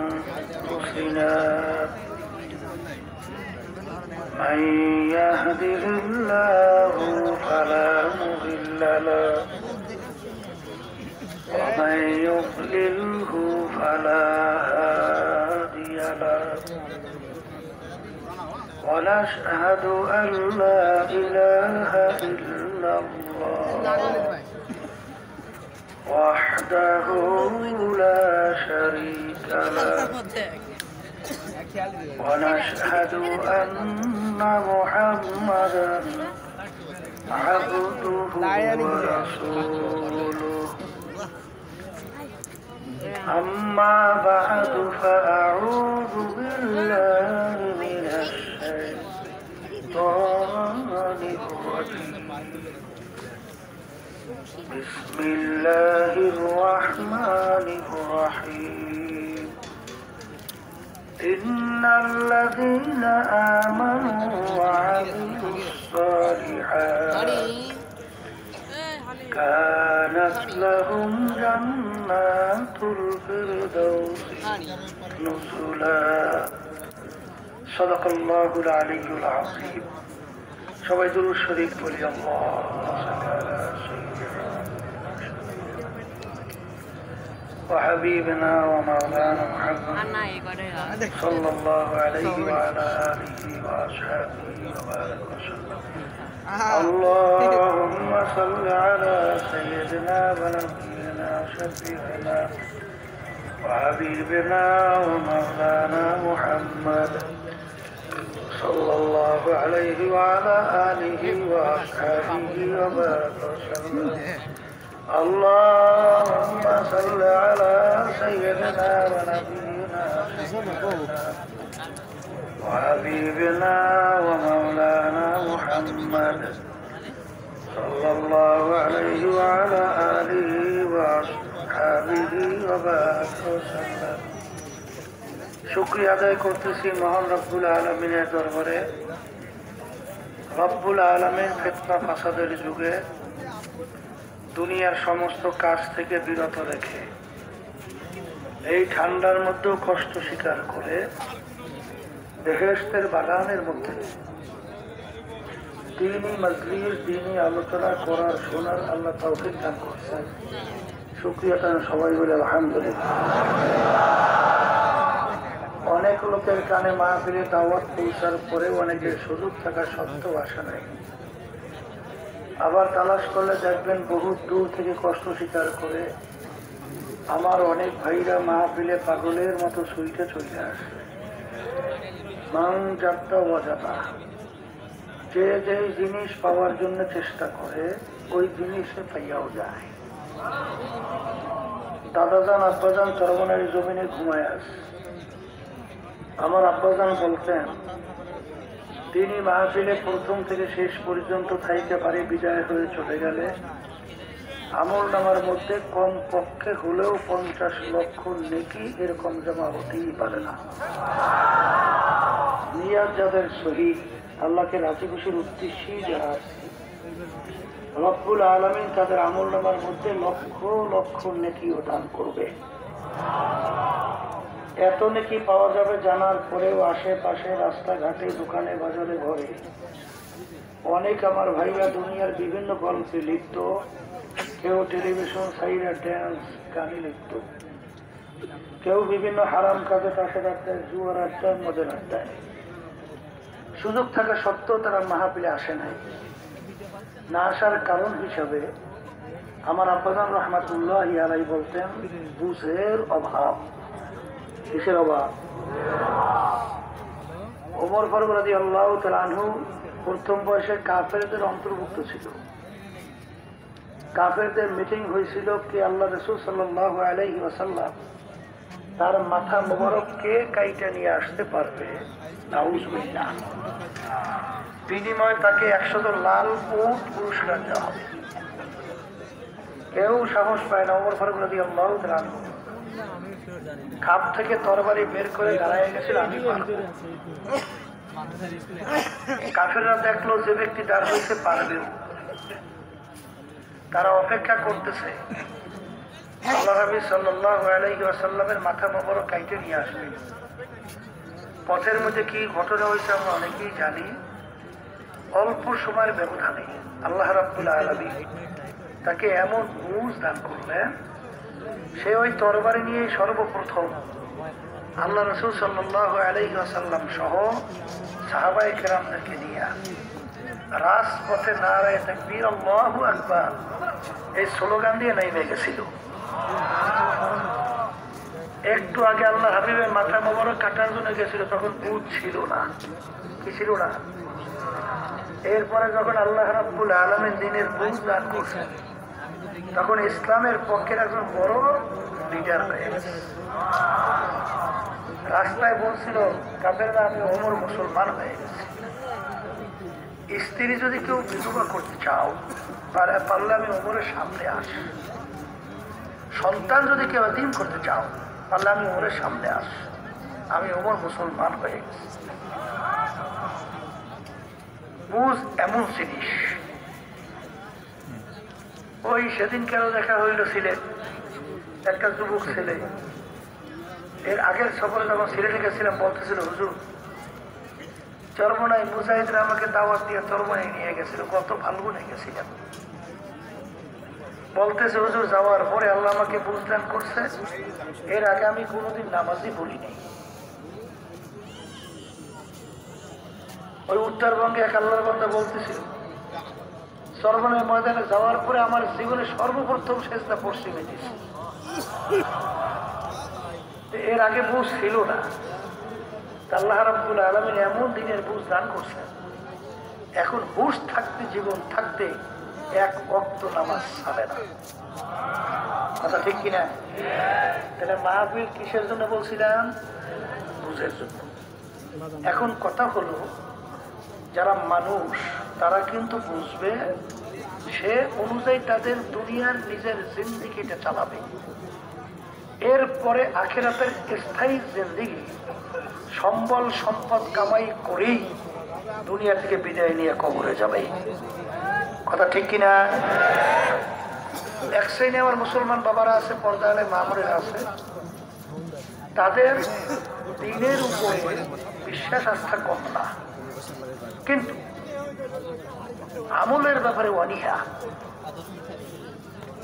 أنفسنا من يهده الله فلا مضل له ومن يضلله فلا هادي له ونشهد أن لا إله إلا الله وحده لا شريك له ونشهد أن محمدا عبده ورسوله أما بعد فأعوذ بالله من الشيطان الرجيم بسم الله الرحمن الرحيم إن الذين آمنوا وعملوا الصالحات كانت لهم جنات الفردوس نزلا صدق الله العلي العظيم সবাই দুরূদ শরীফ পড়ি আল্লাহুম্মা সাল্লি আলা সাইয়্যিদিনা ওয়া হাবিবিনা ওয়া মাওলানা মুহাম্মদ সাল্লাল্লাহু আলাইহি ওয়া আলা আলিহি ওয়া আসহাবিহি ওয়া বারাকা ওয়াসাল্লাম اللهم صل على سيدنا ونبينا شفيعنا وحبيبنا ومولانا محمد صلى الله عليه وعلى آله وأصحابه وبارك وسلم اللهم صل على سيدنا ونبينا وحبيبنا ومولانا محمد صلى الله عليه وعلى آله وأصحابه وبارك وسلم শুকরিয়া আদায় করতেছি মহান রব্বুল আলামিনের দরবারে। রব্বুল আলামিন ফিতনা ফাসাদের যুগে দুনিয়ার সমস্ত কাজ থেকে বিরত রেখে এই ঠান্ডার মধ্যেও কষ্ট স্বীকার করে বেহেশতের বাগানের মধ্যে দ্বীনি মজলিস দ্বীনি আলোচনা করার শোনার আল্লাহ তৌফিক দান করছেন। শুকরিয়া সবাই বলে আলহামদুলিল্লাহ। অনেক লোকের কানে মাহফিলে দাওয়াত পৌঁছার পরে অনেকের সুযোগ থাকা সত্ত্বেও আসা নাই। আবার তালাশ করলে দেখবেন বহু দূর থেকে কষ্ট স্বীকার করে আমার অনেক ভাইরা মাহফিলে পাগলের মতো সুইটে চলে আসে। মান যাত্রা অজাতা, যে যেই জিনিস পাওয়ার জন্য চেষ্টা করে ওই জিনিসে পাইয়াও যায়। দাদাজান আব্বাজান চরমনের জমিনে ঘুমায় আসে। আমার আব্বাজান বলতেন তিনি মাহফিলে প্রথম থেকে শেষ পর্যন্ত থাইতে পারে বিদায় হয়ে চলে গেলে আমল নামার মধ্যে কম পক্ষে হলেও 50 লক্ষ নেকি এরকম জমা হতেই পারে না। নিয়াত যাদের শহীদ আল্লাহকে রাজি খুশির উদ্দেশ্যেই যারা আছে রব্বুল আলামিন তাদের আমল নামার মধ্যে লক্ষ লক্ষ নেকিও দান করবে। এত নেকি পাওয়া যাবে জানার পরেও আশেপাশে রাস্তাঘাটে দোকানে বাজারে ঘরে অনেক আমার ভাইরা দুনিয়ার বিভিন্ন গল্পে লিপ্ত, কেউ টেলিভিশন সাইরা ড্যান্স গানে লিপ্ত, কেউ বিভিন্ন হারাম কাজে তাসের আড্ডায় জুয়ার আড্ডায় মদের আড্ডায়। সুযোগ থাকা সত্ত্বেও তারা মাহফিলে আসে নাই। না আসার কারণ হিসাবে আমার আব্বাজান রহমাতুল্লাহ আলাইহি বলতেন বুঝের অভাব। কিসের অভাব? ওমর ফারুক রাদিয়াল্লাহু তাআলা আনহু প্রথম বয়সে কাফেরদের অন্তর্ভুক্ত ছিল। কাফেরদের মিটিং হয়েছিল কি আল্লাহ রাসূল সাল্লাল্লাহু আলাইহি ওয়াসাল্লাম তার মাথা মোবারককে কাইটা নিয়ে আসতে পারবে, নাউজুবিল্লাহ, বিনিময়ে তাকে 100 লাল উট পুরস্কার দেওয়া হবে। কেউ সাহস পায় না। ওমর ফারুক রাদিয়াল্লাহু তাআলা আনহু খাপ থেকে তরবারি বের করে দাঁড়ায় গেছিল, আমি পারবো। কাফেররা দেখলো যে ব্যক্তি দাঁড় হয়েছে পারবে, তারা অপেক্ষা করতেছে আল্লাহ নবী সাল্লাল্লাহু আলাইহি ওয়াসাল্লামের মাথা মোবারক কাইটে নিয়ে আসবে। পথের মধ্যে কি ঘটনা হয়েছে আমরা অনেকেই জানি। অল্প সময়ের ব্যবধানে আল্লাহ রাব্বুল আলামিন তাকে এমন বুঝ দান করলেন, সে ওই তরবারি নিয়ে সর্বপ্রথম আল্লাহ রাসূল সাল্লাল্লাহু আলাইহি ওয়াসাল্লাম সহ সাহাবায়ে কেরামদেরকে নিয়ে রাজপথে নারায়ে তাকবীর আল্লাহু আকবার এই স্লোগান দিয়ে নেমে গেছিল। একটু আগে আল্লাহ হাবিবের মাথা মোবারক কাটার জন্য গেছিল, তখন বুঝ ছিল না, কি ছিল না। এরপরে যখন আল্লাহ রাব্বুল আলামিন দ্বীনের বুঝ দান করছেন, তখন ইসলামের পক্ষের একজন বড় লিডার হয়ে গেছে। রাস্তায় বলছিল কাফেররা, আমি ওমর মুসলমান হয়ে গেছি। স্ত্রী যদি কেউ বিধবা করতে চাও পারলে আমি ওমরের সামনে আস। সন্তান যদি কেউ এতিম করতে চাও পারলে আমি ওমরের সামনে আস। আমি ওমর মুসলমান হয়ে গেছি। বুঝ এমন জিনিস। ওই সেদিন কেন দেখা হইল সিলেট, একটা যুবক ছেলে এর আগের সফরে যখন সিলেটে গেছিলাম বলতেছিল, হুজুর চরমনায় মুজাহিদরা আমাকে দাওয়াত দিয়ে চরমনায় নিয়ে গেছিল, কত ফাল্গুনে গেছিলাম। বলতেছে হুজুর যাওয়ার পরে আল্লাহ আমাকে বুঝদান করছে, এর আগে আমি কোনোদিন নামাজই পড়ি নাই। ওই উত্তরবঙ্গে এক আল্লাহর বান্দা বলতেছিল, চরমনায় ময়দানে যাওয়ার পরে আমার জীবনে সর্বপ্রথম সেজদা পশ্চিমে দিয়েছে। এর আগে বুঝ ছিল না। আল্লাহ রাব্বুল আলামিন এমন দিনের বুঝ দান করছেন, এখন হুঁশ থাকতে, জীবন থাকতে এক ওয়াক্ত নামাজ ছাড়ে না। কথা ঠিক কিনা? তাহলে মাহফিল কিসের জন্য বলছিলাম? বুঝের জন্য। এখন কথা হলো, যারা মানুষ তারা কিন্তু বুঝবে, সে অনুযায়ী তাদের দুনিয়ার নিজের জিন্দেগিটা চালাবে। এরপরে আখিরাতের স্থায়ী জিন্দেগি সম্বল সম্পদ কামাই করেই দুনিয়া থেকে বিদায় নিয়ে কবরে যাবে। কথা ঠিক কিনা? এক শ্রেণী আমার মুসলমান বাবারা আছে, পর্দায় মামুরেরা আছে, তাদের দিনের উপরে বিশ্বাস আস্থা কম না, কিন্তু আমলের ব্যাপারে অনীহা।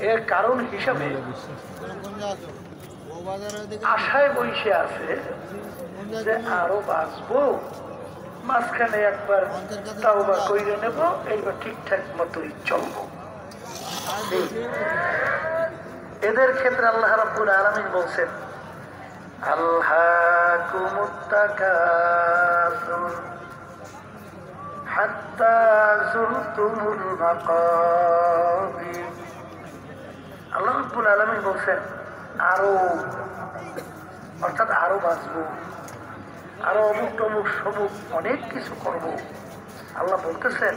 এর কারণ হিসাবে আশায় বসে আছে যে আরো বাঁচবো, মাঝখানে একবার তাওবা কইরে নেব, এইবার ঠিকঠাক মতোই চলবো। এদের ক্ষেত্রে আল্লাহ রাব্বুল আলামিন বলছেন, আল্লাহকুমুত তাকাসুর হাত্তা যুরতুমুল মাকাবির। আল্লাহ রাব্বুল আলামিন বলছেন আরো, অর্থাৎ আরো বাঁচবো, আরো অমুক টমুক সমুক অনেক কিছু করব। আল্লাহ বলতেছেন,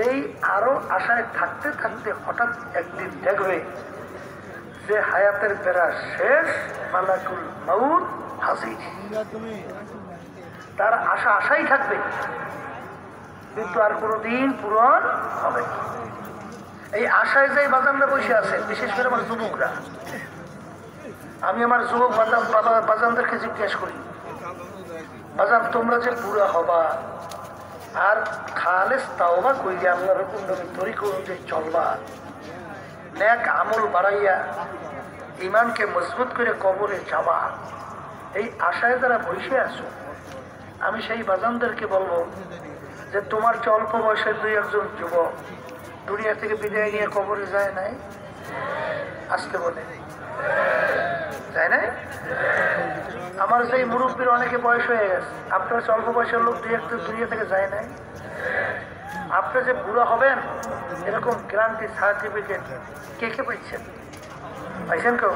এই আরো আশায় থাকতে থাকতে হঠাৎ একদিন দেখবে যে হায়াতের বেড়া শেষ, মালাকুল মাউত হাজির। তার আশা আশাই থাকবে, কিন্তু আর কোনোদিন পূরণ হবে না। এই আশায় যে বাজানরা বসে আছে, বিশেষ করে আমার যুবকরা, আমি আমার যুবক বাজানদেরকে জিজ্ঞেস করি, বাজান তোমরা যে বুড়া হবা আর খালেস তাওবা কইরে আল্লাহর হুকুম নবীর তরিকা অনুযায়ী চলবা, নেক আমল বাড়াইয়া ইমানকে মজবুত করে কবরে যাবা, এই আশায় যারা বসে আছো, আমি সেই বাজানদেরকে বলবো যে তোমার যে অল্প বয়সের দুই একজন যুবক দুনিয়া থেকে বিদায় নিয়ে কবরে যায় নাই, আসতে বলে যায় নাই? আমার সেই মুরব্বীর অনেকে বয়স হয়ে গেছে, আপনার অল্প বয়সের লোক দুই একটা দুনিয়া থেকে যায় নাই। আপনি যে বুড়া হবেন এরকম গ্যারান্টি সার্টিফিকেট কে কে পাইছেন? পাইছেন কেউ?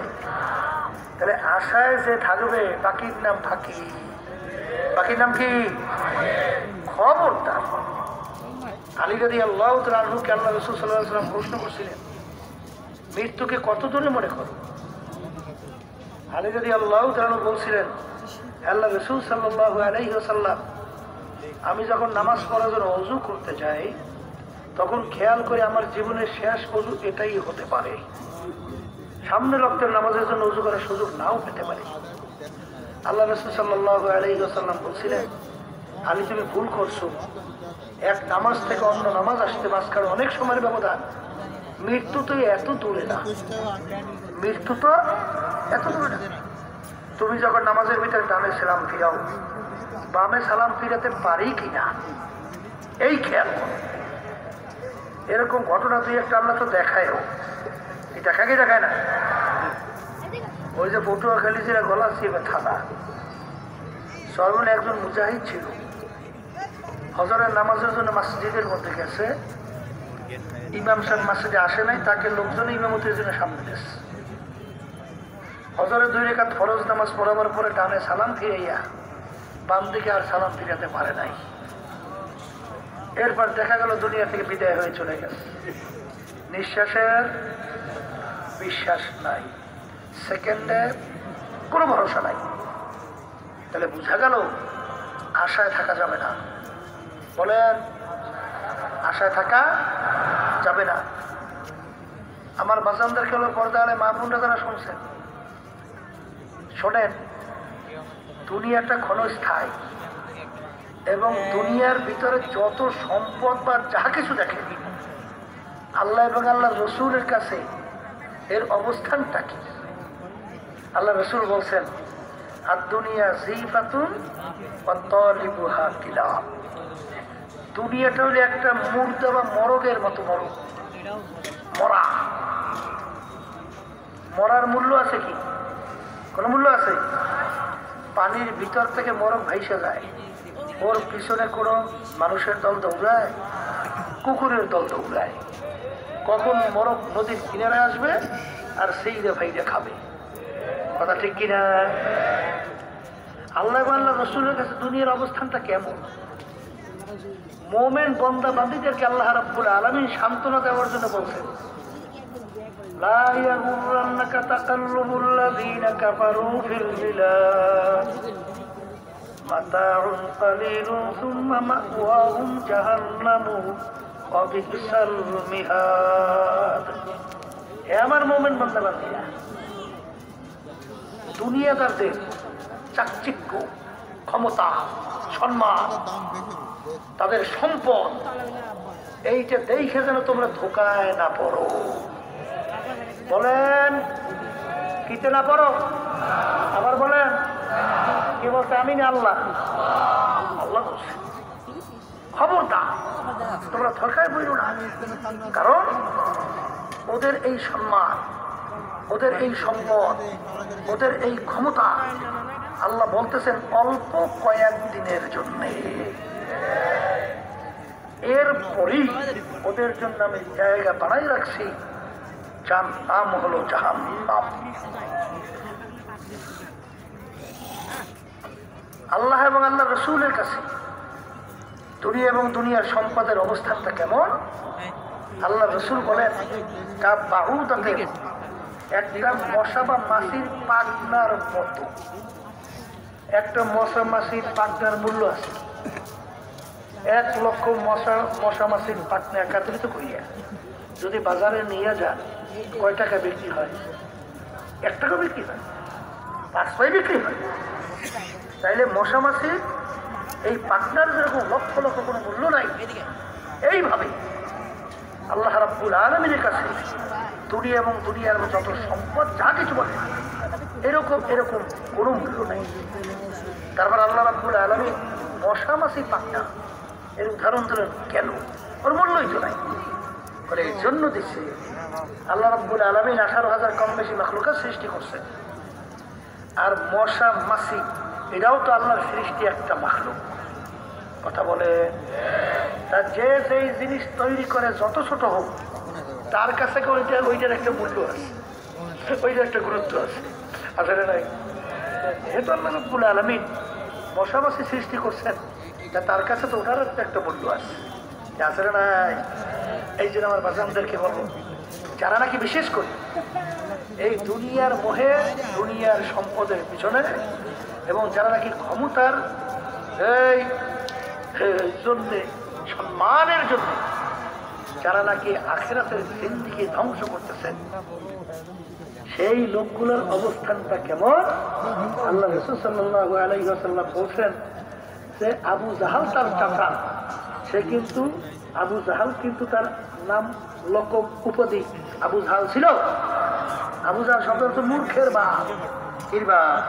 তাহলে আশায় যে থাকবে, বাকির নাম ফাঁকি। বাকির নাম কি? খবরদার। আলী রাদিয়াল্লাহু তাআলা আনহুকে আল্লাহ রাসূল সাল্লাল্লাহু আলাইহি ওয়াসাল্লাম প্রশ্ন করছিলেন, মৃত্যুকে কত দূরে মনে করো? আলী রাদিয়াল্লাহু তাআলা আনহু বলছিলেন, আল্লাহ রাসূল সাল্লাল্লাহু আলাইহি ওয়াসাল্লাম, আমি যখন নামাজ পড়ার জন্য ওযু করতে যাই তখন খেয়াল করে আমার জীবনের শেষ ওযু এটাই হতে পারে। সামনের ওয়াক্তের নামাজের জন্য উযু করার সুযোগ নাও পেতে পারি। আল্লাহ রাসূল সাল্লাল্লাহু আলাইহি ওয়াসাল্লাম বলছিলেন, আলী তুমি ভুল করছো, এক নামাজ থেকে অন্য নামাজ আসতে মাঝখানে অনেক সময়ের ব্যবধান। মৃত্যু তো এত দূরে না, মৃত্যু তো এত দূরে না। তুমি যখন নামাজের ভিতরে ডানে সালাম ফিরাও, বামে সালাম ফিরাতে পারি কিনা এই খেয়াল করো। এরকম ঘটনা তুই একটা আল্লাহ তো দেখায়ও, এই দেখাকে দেখায় না। ওই যে পটুয়াখালী জেলা গলা চিপে থানা সর্বনে একজন মুজাহিদ ছিল, হজরের নামাজের জন্য মসজিদের মধ্যে গেছে, ইমাম সাহেব মসজিদে আসে নাই, তাকে লোকজন ইমামতির জন্য সামনে গেছে। হজরের 2 রাকাত ফরজ নামাজ পড়াবার পরে ডানে সালাম ফিরাইয়া বাম দিকে আর সালাম ফিরাতে পারে নাই। এরপর দেখা গেল দুনিয়া থেকে বিদায় হয়ে চলে গেছে। নিঃশ্বাসের বিশ্বাস নাই, সেকেন্ডের কোনো ভরসা নাই। তাহলে বোঝা গেল আশায় থাকা যাবে না। বলেন, আশায় থাকা যাবে না। আমার বাজানদেরকে হলো পর্দা আলে মা বোনরা যারা শুনছেন, শোনেন, দুনিয়াটা ক্ষণস্থায়ী এবং দুনিয়ার ভিতরে যত সম্পদ বা যা কিছু দেখেন, আল্লাহ এবং আল্লাহ রসুলের কাছে এর অবস্থানটা কি? আল্লাহ রসুল বলছেন, আর দুনিয়া জিফাতুন ওয়া তালিবুহা কিলাব। দুনিয়াটা হলো একটা মুর্দা বা মরগের মতো, মরা। মরার মূল্য আছে কি? কোনো মূল্য আছে? পানির ভিতর থেকে মরক ভাইসে যায়, ওর পিছনে কোনো মানুষের দল দৌড়ায়, কুকুরের দল দৌড়ায়। কখন মরক নদীর কিনারে আসবে আর সেই রে ভাইরে খাবে। কথা ঠিক কিনা? আল্লাহ আল্লাহ রসুলের কাছে দুনিয়ার অবস্থানটা কেমন? মোমেন বন্দা বান্দীদেরকে আল্লাহ রাব্বুল আলামিন সান্ত্বনা দেওয়ার জন্য বলছেন, লা ইয়াগুররান্নাকা তাকাল্লুবুল লাযীনা কাফারু ফিল বিলাদ মাতাউন কালিলুন সুম্মা মাওয়াহুম জাহান্নামু ওয়া বিসাল মিহাদ। হে আমার মোমেন বন্দা বান্দীরা, দুনিয়াদারদের চাকচিক্য, ক্ষমতা, সম্মান, তাদের সম্পদ, এইটা দেখে যেন তোমরা ধোকায় না পড়ো। বলেন, কিতে না পড়ো? আবার বলেন, কি বলতে? আমি না আল্লাহ, আল্লাহ বলছে খবরদার তোমরা ধোকায় পড়ো না। কারণ ওদের এই সম্মান, ওদের এই সম্পদ, ওদের এই ক্ষমতা, আল্লাহ বলতেছেন অল্প কয়েকদিনের জন্য, এরপরই ওদের জন্য আমি জায়গা বানাই রাখছি, যার নাম হলো জাহান্নাম। আল্লাহ এবং আল্লাহ রসুলের কাছে দুনিয়া এবং দুনিয়ার সম্পদের অবস্থানটা কেমন? আল্লাহ রসুল বলেন, একটা মশা বা মাছির পাখনার মতো। একটা মশা মাছির পাখনার মূল্য আছে 1 লক্ষ। মশা মাছির পাখনা একত্রিত করিয়া যদি বাজারে নিয়ে যান, কয় টাকা বিক্রি হয়? 1 টাকা বিক্রি হয়, 5 পয়সা বিক্রি হয়। তাইলে মশা মাছির এই পাখনার যেরকম লক্ষ লক্ষ কোনো মূল্য নাই, এইভাবে আল্লাহ রাব্বুল আলামিনের কাছে দুনিয়া এবং দুনিয়ার যত সম্পদ যা কিছু বলে এরকম কোনো মূল্য নাই। তারপর আল্লাহ রাব্বুল আলামিন মশা মাছি পাখনা এর উদাহরণ দিলেন, কেন? ওর মূল্যই তো নাই। বলে এই জন্য দিচ্ছে, আল্লাহ রাব্বুল আলামিন 18,000 কম বেশি মাখলুকাত সৃষ্টি করছে, আর মশা মাছি এটাও তো আল্লাহর সৃষ্টি একটা মাখলুক। কথা বলে, তা যে যেই জিনিস তৈরি করে যত ছোট হোক, তার কাছে ওইটার একটা মূল্য আছে, ওইটার একটা গুরুত্ব আছে, আসলে নাই? যেহেতু আল্লাহ রাব্বুল আলামিন মশা মাছি সৃষ্টি করছেন, তা তার কাছে তো ওটার একটা মূল্য আছে, আসলে নাই? এই জন্য আমার বাজানদেরকে বলবো, যারা নাকি বিশেষ করে এই দুনিয়ার মোহে, দুনিয়ার সম্পদের পিছনে, এবং যারা নাকি ক্ষমতার এই জন্যে, সম্মানের জন্য যারা নাকি আখিরাতের জিন্দেগি ধ্বংস করতেছেন, সেই লোকগুলোর অবস্থানটা কেমন? আল্লাহ রাসূল সাল্লাল্লাহু আলাইহি ওয়াসাল্লাম বলছেন যে আবু জাহাল তার চাচা, সে কিন্তু আবু জাহাল কিন্তু তার নাম লকব উপাধি আবু জাহাল ছিল। আবু জাহাল শব্দ হচ্ছে মূর্খের বাপ। এর বাপ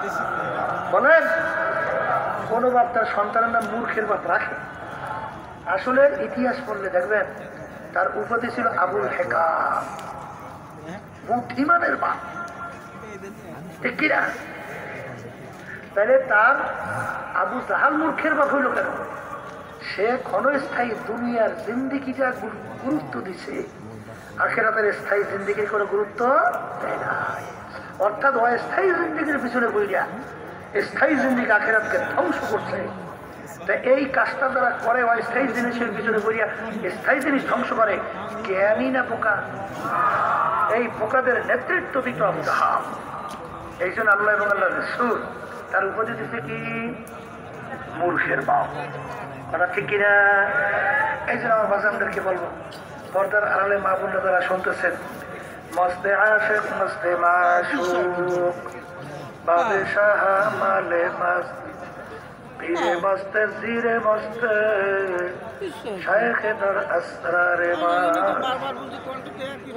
বলেন, কোন বাপ তার সন্তানের নাম মূর্খের বাপ রাখে? আসলে ইতিহাস পড়লে দেখবেন তার উপাধি ছিল আবুল হেকাম, বুদ্ধিমানের বাপ। ঠিক কিনা? তাহলে তার আবু জাহাল মূর্খের বাপ হইল কেন? সে ক্ষণস্থায়ী দুনিয়ার জিন্দিগিটা গুরুত্ব দিছে, আখিরাতের স্থায়ী জিন্দিগির কোনো গুরুত্ব দেয় না। অর্থাৎ অস্থায়ী জিন্দিগির পিছনে বইয়া স্থায়ী জিন্দিগি আখিরাতকে ধ্বংস করছে। তা এই কাজটা যারা করে অস্থায়ী জিনিসের পিছনে বইয়া স্থায়ী জিনিস ধ্বংস করে, জ্ঞানী না পোকা? এই পোকাদের নেতৃত্ব দিত আবু জাহাল। এই জন্য আল্লাহ এবং আল্লাহ রাসূল তার উপাধি দিচ্ছে কি? মূর্খের বাপ। কথা ঠিক কিনা? এই জন্য আমার বাজানদেরকে বলবো, পর্দার আড়ালে মা বোনরা যারা শুনতেছেন, মস্তে আশিক মস্তে মাশুক বাদশাহ মালে মস্ত পীরে মস্তে জিরে মস্তে শায়েখে দর আসরারে মা।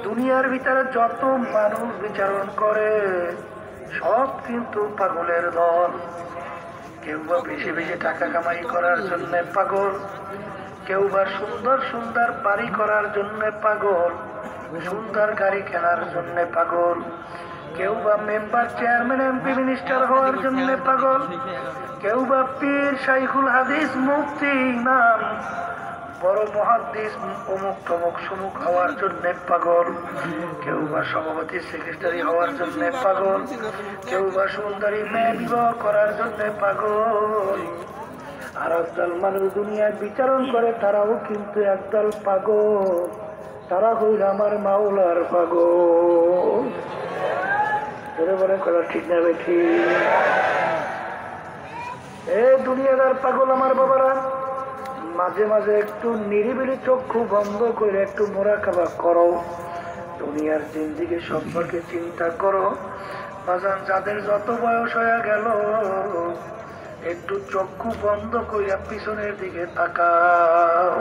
দুনিয়ার ভিতরে যত মানুষ বিচারণ করে সব কিন্তু পাগলের দল। কেউ বা বেশি বেশি টাকা কামাই করার জন্য পাগল, কেউ বা সুন্দর সুন্দর বাড়ি করার জন্য পাগল, সুন্দর গাড়ি কেনার জন্য পাগল, কেউ বা মেম্বার চেয়ারম্যান এমপি মিনিস্টার হওয়ার জন্য পাগল, কেউ বা পীর শাইখুল হাদিস মুফতি ইমাম বড় মুহাদ্দিস অমুক তমুক সুমুক হওয়ার জন্য পাগল, কেউ বা সভাপতি সেক্রেটারি হওয়ার জন্য পাগল, কেউ বা সুন্দরী মেয়ে বিবাহ করার জন্য পাগল। আর একদল মানুষ দুনিয়ায় বিচারণ করে, তারাও কিন্তু একদল পাগল। তারা হইল আমার মাওলার পাগল। বলে করা ঠিক না বেঠি? এ দুনিয়াদার পাগল আমার বাবারা, মাঝে মাঝে একটু নিরিবিলি চক্ষু বন্ধ করে একটু মোরাকাবা করো, দুনিয়ার জিন্দেগি সম্পর্কে চিন্তা করো। বাজান, যাদের যত বয়স হয়ে গেল একটু চক্ষু বন্ধ করিয়া পিছনের দিকে তাকাও।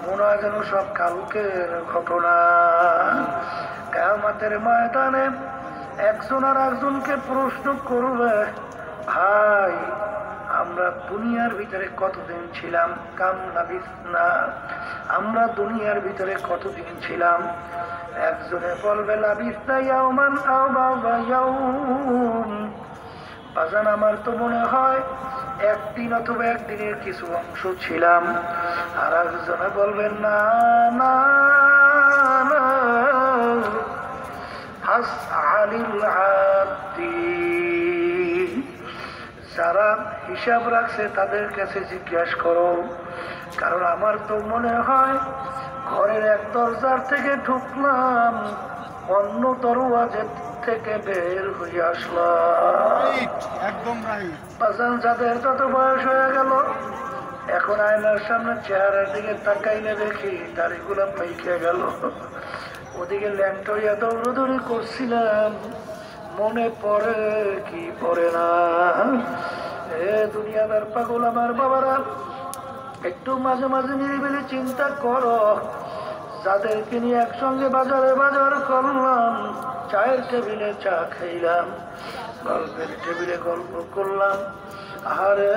মনে হয় যেন সব কালকের ঘটনা। কিয়ামতের ময়দানে একজন আর একজনকে প্রশ্ন করবে, ভাই আমরা দুনিয়ার ভিতরে কতদিন ছিলাম? কাম লাবিসনা, আমরা দুনিয়ার ভিতরে কতদিন ছিলাম? একজনে বলবে লাবিসনা ইয়াওমান আও বা'দা ইয়াওম। বাজান, আমার তো মনে হয় একদিন অথবা একদিনের কিছু অংশ ছিলাম। আর একজনে বলবেন না না না, ফাসআলিল আব্দি, যারা হিসাব রাখছে তাদের কাছে জিজ্ঞাসা করো। কারণ আমার তো মনে হয় ঘরের এক দরজার থেকে ঢুকলাম, অন্য দরওয়াজা থেকে বের হয়ে আসলাম। বাজান, যাদের তত বয়স হয়ে গেল, এখন আয়নার সামনে চেহারার দিকে তাকাইলে দেখি দাড়িগুলা পাইকে গেল। ওদিকে ল্যাংট হইয়া দৌড়দৌড়ি করছিলাম, মনে পড়ে কি পড়ে না? এ দুনিয়াদার পাগল আমার বাবারা, একটু মাঝে মাঝে নিরিবিলি চিন্তা করো। যাদেরকে নিয়ে একসঙ্গে বাজারে বাজার করলাম, চায়ের টেবিলে চা খাইলাম, গল্পের টেবিলে গল্প করলাম, আরে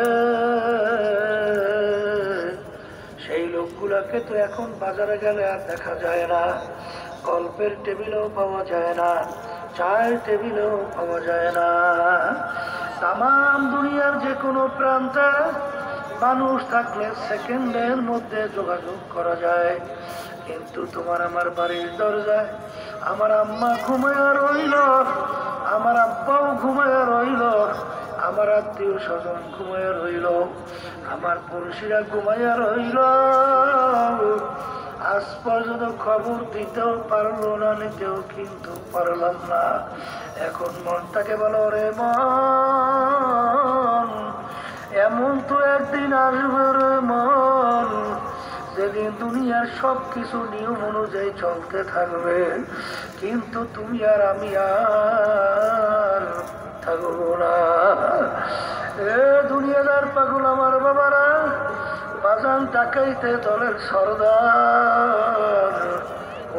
সেই লোকগুলাকে তো এখন বাজারে গেলে আর দেখা যায় না, গল্পের টেবিলেও পাওয়া যায় না, চায়ের টেবিলেও পাওয়া যায় না। তামাম দুনিয়ার যে কোনো প্রান্তে মানুষ থাকলে সেকেন্ডের মধ্যে যোগাযোগ করা যায়। কিন্তু তোমার আমার বাড়ির দরজায় আমার আম্মা ঘুমায়া রইল, আমার আব্বাও ঘুমায়া রইল, আমার আত্মীয় স্বজন ঘুমায়া রইল, আমার পড়শিরা ঘুমায়া রইল। আজ পর্যন্ত খবর দিতেও পারলো না, নিতেও কিন্তু পারলাম না। এখন মনটাকে বলো, রে মন, এমন তো একদিন আসবে রে মন, যেদিন দুনিয়ার সব কিছু নিয়ম অনুযায়ী চলতে থাকবে, কিন্তু তুমি আর আমি আর থাকবো না। এ দুনিয়াদার পাগল আমার বাবারা, বাজান টাকাইতে দলের সর্দার,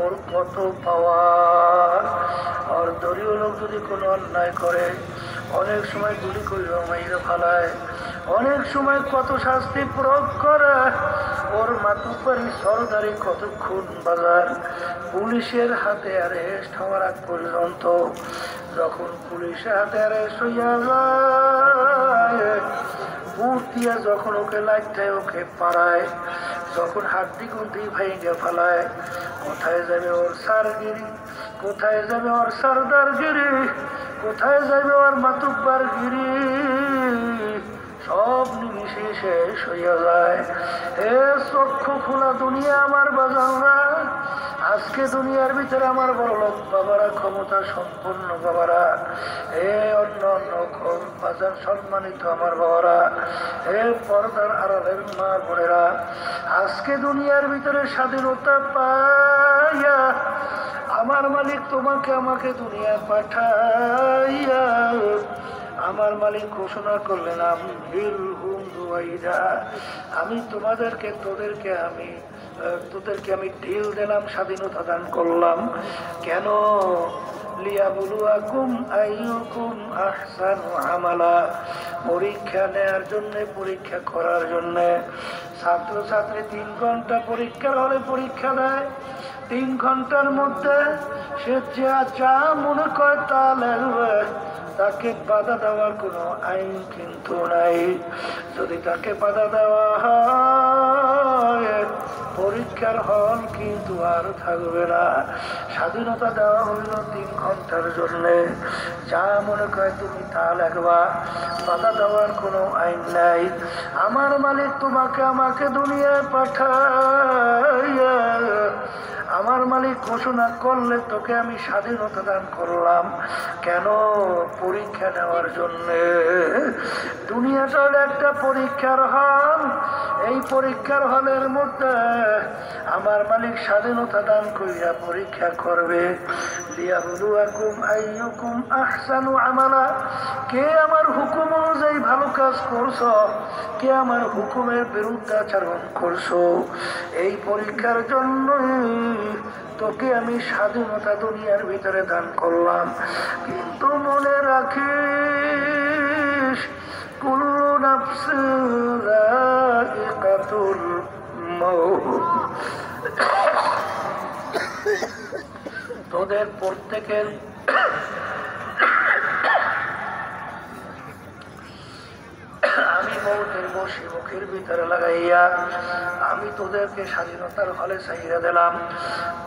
ওর কত পাওয়ার। আর দলীয় লোক যদি কোনো অন্যায় করে, অনেক সময় গুলি করিল মাইরে ফালায়, অনেক সময় কত শাস্তি প্রয়োগ করে। ওর মাতুব্বারি সরদারি কতক্ষণ বাজার পুলিশের হাতে অ্যারেস্ট হওয়ার আগ পর্যন্ত। যখন পুলিশের হাতে অ্যারেস্ট হইয়া যায়, বুট দিয়া যখন ওকে লাগতায়, ওকে পাড়ায়, যখন হাড্ডি গুন্ডি ভেঙে ফেলায়, কোথায় যাবে ওর সারগিরি, কোথায় যাবে ওর সরদারগিরি, কোথায় যাবে ওর মাতুব্বার গিরি, সব নিমিশে শেষ হইয়া যায়। এ চক্ষু খোলা দুনিয়া আমার বাজানরা, আজকে দুনিয়ার ভিতরে আমার বড় লোক বাবারা, ক্ষমতা সম্পন্ন বাবারা, এ অন্য অন্য বাজার সম্মানিত আমার বাবারা, এ পর্দার আড়ালের মা বোনেরা, আজকে দুনিয়ার ভিতরে স্বাধীনতা পাইয়া আমার মালিক তোমাকে আমাকে দুনিয়া পাঠাইয়া আমার মালিক ঘোষণা করলেন, আমি তোমাদেরকে তোদেরকে আমি ঢিল দিলাম, স্বাধীনতা দান করলাম। কেন? লিয়াবলুয়াকুম আইয়ুকুম আহসানু আমালা, পরীক্ষা নেয়ার জন্য, পরীক্ষা করার জন্য। ছাত্রছাত্রী 3 ঘন্টা পরীক্ষার হলে পরীক্ষা দেয়। 3 ঘন্টার মধ্যে সে যা মনে করে তা লেখবে, তাকে বাধা দেওয়ার কোনো আইন কিন্তু নাই। যদি তাকে বাধা দেওয়া হয়, পরীক্ষার হল কিন্তু আর থাকবে না। স্বাধীনতা দেওয়া হইল 3 ঘন্টার জন্য, যা মনে করে তুমি তা লেখবা, বাধা দেওয়ার কোনো আইন নাই। আমার মালিক তোমাকে আমাকে দুনিয়ায় পাঠাইয়া আমার মালিক ঘোষণা করলে তোকে আমি স্বাধীনতা দান করলাম। কেন? পরীক্ষা নেওয়ার জন্যে। দুনিয়াটা হলো একটা পরীক্ষার হল। এই পরীক্ষার হলের মধ্যে আমার মালিক স্বাধীনতা দান করিয়া পরীক্ষা করবে। লিয়াবলুয়াকুম আইয়ুকুম আহসানু আমালা, কে আমার হুকুম অনুযায়ী ভালো কাজ করছো, কে আমার হুকুমের বিরুদ্ধাচরণ করছো। এই পরীক্ষার জন্য তোকে আমি স্বাধীনতা দুনিয়ার ভিতরে দান করলাম। কিন্তু মনে রাখিস, কুল্লু নাফসিন যায়িকাতুল মাউত, তোদের প্রত্যেকের আমি মৌতের বসি মুখের ভিতরে লাগাইয়া আমি তোদেরকে স্বাধীনতার হলে চাইয়া দিলাম।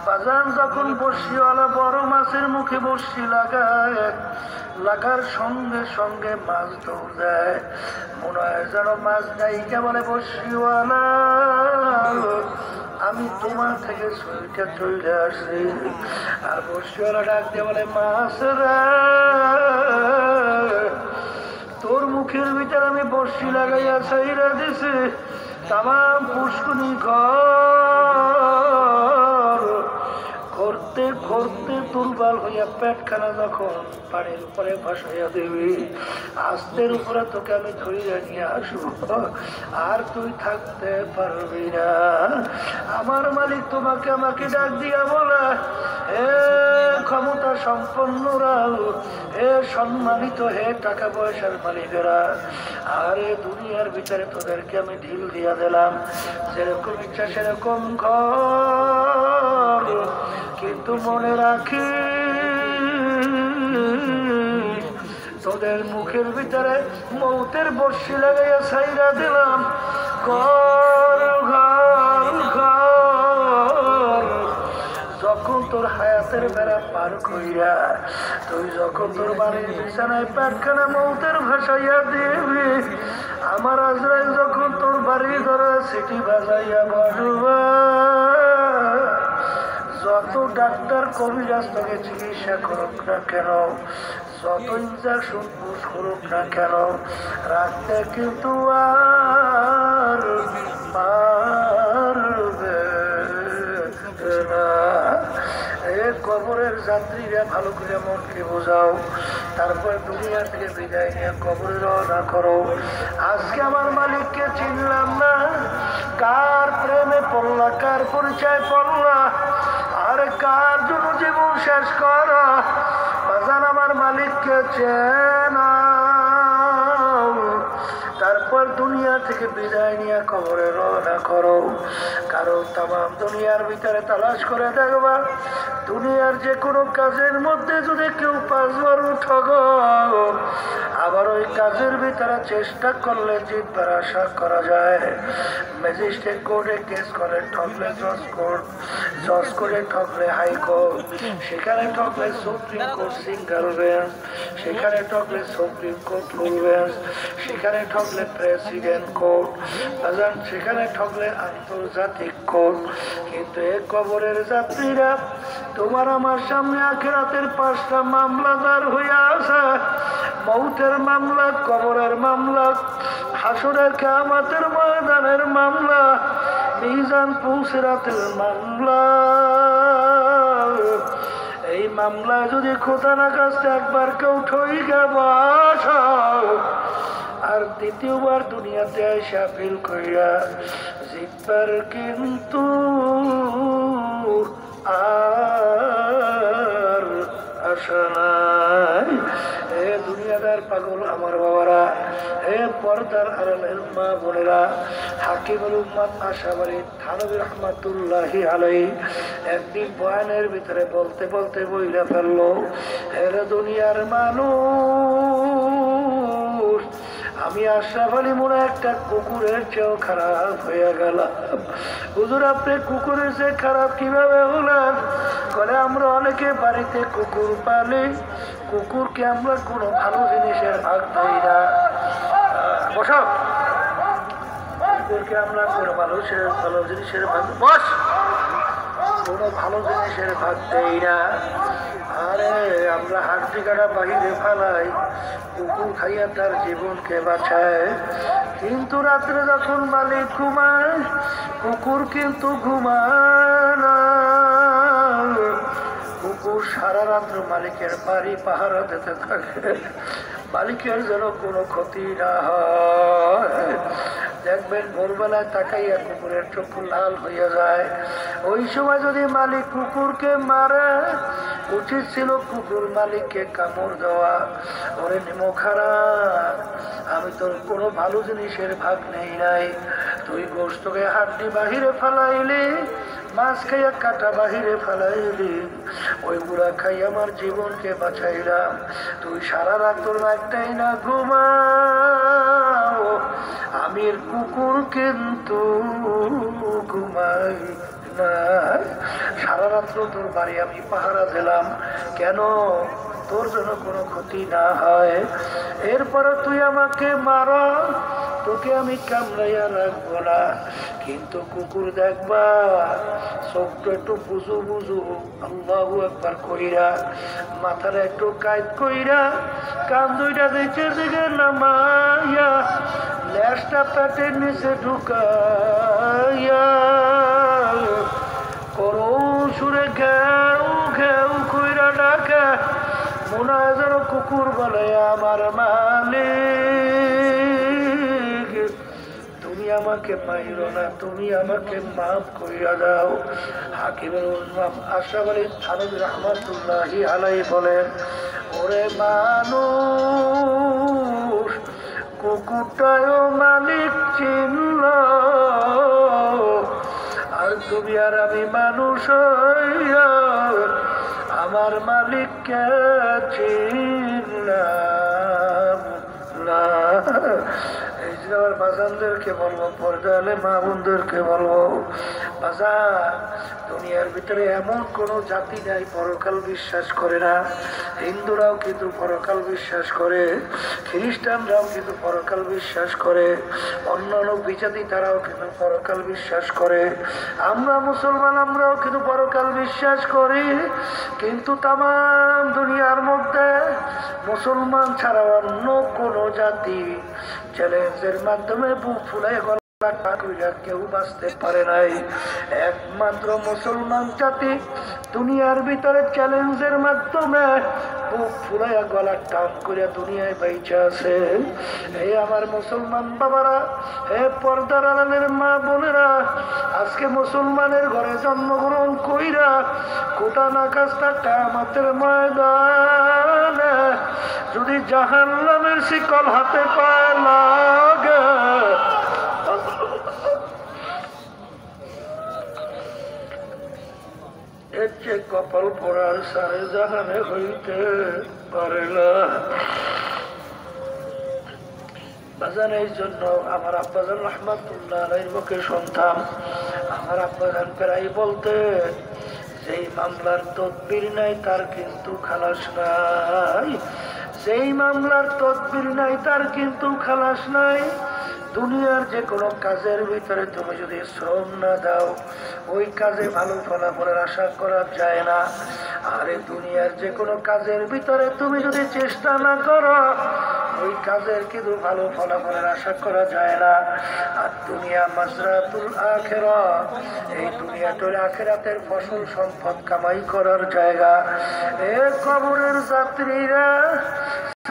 বাজান যখন বসিওয়ালা বড় মাছের মুখে বসি লাগায়, লাগার সঙ্গে সঙ্গে মাছ দৌড় দেয়, মনে হয় যেন মাছ ডাইকা বলে, বসিওয়ালা আমি তোমার থেকে ছুটে চলে আসি। আর বসিওয়ালা ডাক দিয়ে বলে, মাছ রে, তোর মুখের ভিতরে আমি বর্ষি লাগাইয়া ছাইরা দিছি, তামাম পুষ্কুনি ঘর করতে করতে দুর্বল হইয়া পেটখানা যখন পানির উপরে ভাসাইয়া দেবি, আস্তের উপরে তোকে আমি ধরিয়া নিয়ে আসবো, আর তুই থাকতে পারবি না। আমার মালিক তোমাকে আমাকে ডাক দিয়া বলে, হে ক্ষমতা সম্পন্নরা, হে সম্মানিত, হে টাকা পয়সার মালিকেরা, আরে দুনিয়ার ভিতরে তোদেরকে আমি ঢিল দিয়া দিলাম, যেরকম ইচ্ছা সেরকম ঘর, কিন্তু মনে রাখি তোদের মুখের ভিতরে মৌতের বর্ষি লাগাইয়া ছাইরা দিলাম। ঘর ঘর ঘর, যখন তোর হায়াতের বেড়া পার কইরা তুই যখন তোর বাড়ির বিছানায় পাটখানা মৌতের ভাসাইয়া দিবি, আমার আজরাইল যখন তোর বাড়ি ধরে সিটি বাজাইয়া বসবা, যত ডাক্তার কবিরাজ তোকে চিকিৎসা করুক না কেন, যত ইনজেকশন পুশ করুক না কেন, রাখতে কিন্তু আর পারবে যাত্রীরা ভালো করে মনকে বোঝাও, তারপর দুনিয়া থেকে বিদায় নিয়ে কবরে রওনা করো। আজকে আমার মালিককে চিনলাম না, কার প্রেমে পড়লা, কার পরিচয় পড়লা, আর কার জন্য জীবন শেষ করা। বাজান আমার মালিককে চেনা, তারপর দুনিয়া থেকে বিদায় নিয়ে কবরে রওনা করো। কারণ তাম দুনিয়ার ভিতরে তালাশ করে দেখবা, দুনিয়ার যে কোনো কাজের মধ্যে যদি কেউ 5 বার ঠগো, আবার ওই কাজের ভিতরে চেষ্টা করলে জিতবার আশা করা যায়। ম্যাজিস্ট্রেট কোর্টে কেস করে ঠকলে জজ কোর্ট, জজ কোর্টে ঠকলে হাইকোর্ট, সেখানে ঠকলে সুপ্রিম কোর্ট সিঙ্গেল বেঞ্চ, সেখানে ঠকলে সুপ্রিম কোর্ট ফুল বেঞ্চ, সেখানে ঠকলে প্রেসিডেন্ট কোর্ট, সেখানে ঠকলে আন্তর্জাতিক কোর্ট। কিন্তু এক কবরের যাত্রীরা তোমার আমার সামনে আখিরাতের 5টা মামলা দাঁড় হইয়া আছে। মৌতের মামলা, কবরের মামলা, হাসরের কিয়ামতের ময়দানের মামলা, মিজান পুলসিরাতের মামলা। এই মামলায় যদি খোদা না কাছে একবার কেউ ঠইকে বসাও, আর দ্বিতীয়বার দুনিয়াতে আইসা ফিল কইরা জিতবার কিন্তু আর আশা নাই। হে দুনিয়াদার পাগল আমার বাবারা, হে পর্দার আড়ালের মা বোনেরা, হাকিমুল উম্মাত আশাবাড়ি থানভী রহমাতুল্লাহি আলাইহি একদিন বয়ানের ভিতরে বলতে বলতে বইলা ফেললো, হে দুনিয়ার মানুষ, আমি আশরাফ আলী মনে একটা কুকুরের চেয়েও খারাপ হয়ে গেলাম। হুজুর আপনি কুকুরের চেয়ে খারাপ কিভাবে হলেন? বলে আমরা অনেকে বাড়িতে কুকুর পালি, কুকুরকে আমরা কোনো ভালো জিনিসের ভাগ দেই না। বসো, কুকুরকে আমরা কোনো ভালো জিনিসের ভাগ, বস, কোনো ভালো জিনিসের ভাগ দেই না। আরে আমরা হাড্ডি কাটা বাহিরে ফেলাই, কুকুর খাইয়া তার জীবনকে বাঁচায়। কিন্তু রাত্রে যখন মালিক ঘুমায়, কুকুর কিন্তু ঘুমায় না। কুকুর সারা রাত্র মালিকের বাড়ি পাহারা দিতে থাকে, মালিকের যেন কোনো ক্ষতি না হয়। দেখবেন ভোরবেলায় তাকাইয়া কুকুরের চক্ষু লাল হইয়া যায়। ওই সময় যদি মালিক কুকুরকে মারে, উচিত ছিল কুকুর মালিককে কামড় দেওয়া। ওরে নিমো খারাপ, আমি তোর কোনো ভালো জিনিসের ভাগ নেই নাই। তুই গোস্তকে হাড্ডি বাহিরে ফেলাইলি, মাছ খাইয়া কাটা বাহিরে ফেলাইলি, ওইগুলা খাই আমার জীবনকে বাঁচাইলাম। তুই সারা রাত তোর একটাই না ঘুমাও, আমি কুকুর কিন্তু ঘুমাই না। সারা রাত্র তোর বাড়ি আমি পাহারা দিলাম, কেন? তোর যেন কোনো ক্ষতি না হয়। এরপরে তুই আমাকে মারা, তোকে আমি কামড়াইয়া রাখবো না। কিন্তু কুকুর দেখবা চোখটা একটু বুঝু বুঝু, আল্লাহু আকবার কইরা, মাথাটা একটু কাইত কইরা, কান দুইটা নিচের দিকে নামাইয়া, ল্যাসটা পেটের নিচে ঢুকাইয়া, করুণ সুরে ঘেউ ঘেউ কইরা ডাকে, মনে হয় যেন কুকুর বলে আমার মালিক, তুমি আমাকে মাইরো না, তুমি আমাকে মাফ কইরা দাও। হাকিমুল উম্মাত আশরাফ আলী থানভী রহমাতুল্লাহি আলাইহি বলেন, ওরে মানুষ, কুকুরটাও মালিক চিনল, আর তুমি আর আমি মানুষ হইয়া আমার মালিককে চিনলাম না। এই যে আমার বাজানদেরকে বলবো, পর্দালে মা বোনদেরকে বলবো, বাজান, দুনিয়ার ভিতরে এমন কোনো জাতি নাই পরকাল বিশ্বাস করে না। হিন্দুরাও কিন্তু পরকাল বিশ্বাস করে, খ্রিস্টানরাও কিন্তু পরকাল বিশ্বাস করে, অন্যান্য বিজাতি তারাও কিন্তু পরকাল বিশ্বাস করে। আমরা মুসলমান, আমরাও কিন্তু পরকাল বিশ্বাস করি। কিন্তু তাম দুনিয়ার মধ্যে মুসলমান ছাড়া অন্য কোনো জাতি চ্যালেঞ্জের মাধ্যমে বুক ফুলাই কেউ বাঁচতে পারে নাই। একমাত্র মুসলমান জাতি দুনিয়ার ভিতরে চ্যালেঞ্জের মাধ্যমে বুক ফুলাইয়া গলা টান করে দুনিয়ায় বাইচা আছে। এই আমার মুসলমান বাবারা, হে পর্দার আড়ালের মা বোনেরা, আজকে মুসলমানের ঘরে জন্মগ্রহণ কইরা কোটা না কাজটা কিয়ামতের ময়দানে যদি জাহান্নামের শিকল হাতে পায় লাগে, এর চেয়ে কপাল পড়ার সারে জাহানে হইতে পারে না। বাজান, এই জন্য আমার আব্বাজান রহমাতুল্লাহ আলাইহির মুখে শুনতাম, আমার আব্বাজান প্রায় বলতে, যেই মামলার তদবির নাই তার কিন্তু খালাস নাই। যেই মামলার তদবির নাই তার কিন্তু খালাস নাই। দুনিয়ার যে কোনো কাজের ভিতরে তুমি যদি শ্রম না দাও, ওই কাজে ভালো ফলাফলের আশা করা যায় না। আরে দুনিয়ার যে কোনো কাজের ভিতরে তুমি যদি চেষ্টা না করো, ওই কাজের কিন্তু ভালো ফলাফলের আশা করা যায় না। আর দুনিয়া মাজরাতুল আখিরাত, এই দুনিয়াটার আখিরাতের ফসল সম্পদ কামাই করার জায়গা। এ কবরের যাত্রীরা,